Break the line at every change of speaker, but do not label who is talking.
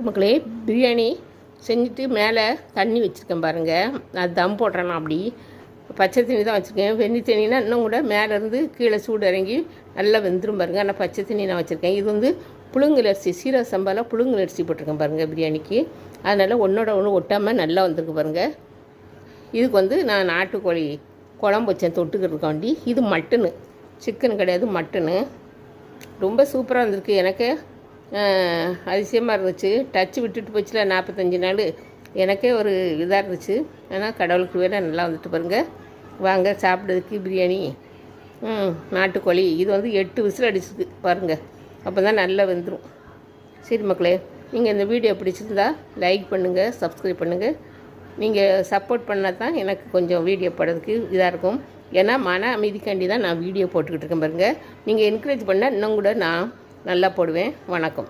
மக்களே, பிரியாணி செஞ்சுட்டு மேலே தண்ணி வச்சுருக்கேன் பாருங்கள். நான் தம் போடுறேன்னா அப்படி பச்சை தண்ணி தான் வச்சுருக்கேன். வெந்நி தண்ணினா இன்னும் கூட மேலேருந்து கீழே சூடு இறங்கி நல்லா வெந்துடும் பாருங்கள். ஆனால் பச்சை தண்ணி நான் வச்சுருக்கேன். இது வந்து புழுங்கல் அரிசி, சீரக சம்பாவில் புழுங்கல் அரிசி போட்டிருக்கேன் பாருங்கள் பிரியாணிக்கு. அதனால் ஒன்றோட ஒன்று ஒட்டாமல் நல்லா வந்திருக்கு பாருங்கள். இதுக்கு வந்து நான் நாட்டுக்கோழி குழம்பு வச்சேன் தொட்டுக்கிறதுக்காண்டி. இது மட்டனு, சிக்கன் கிடையாது, மட்டனு. ரொம்ப சூப்பராக இருந்திருக்கு. எனக்கு அதிசயமாக இருந்துச்சு. டச்சு விட்டுட்டு போச்சுல 45 நாள். எனக்கே ஒரு இதாக இருந்துச்சு. ஆனால் கடவுளுக்கு வேலை நல்லா வந்துட்டு பாருங்கள். வாங்க சாப்பிட்றதுக்கு பிரியாணி. நாட்டுக்கோழி இது வந்து 8 விசில் அடிச்சுது பாருங்கள். அப்போ தான் நல்லா வெந்துடும். சரி மக்களே, நீங்கள் இந்த வீடியோ பிடிச்சிருந்தா லைக் பண்ணுங்கள், சப்ஸ்கிரைப் பண்ணுங்கள். நீங்கள் சப்போர்ட் பண்ணால் தான் எனக்கு கொஞ்சம் வீடியோ போடுறதுக்கு இதாக இருக்கும். ஏன்னா மன அமைதிக்காண்டி தான் நான் வீடியோ போட்டுக்கிட்டு இருக்கேன் பாருங்கள். நீங்கள் என்கரேஜ் பண்ணால் இன்னும் கூட நான் நல்லா போடுவேன். வணக்கம்.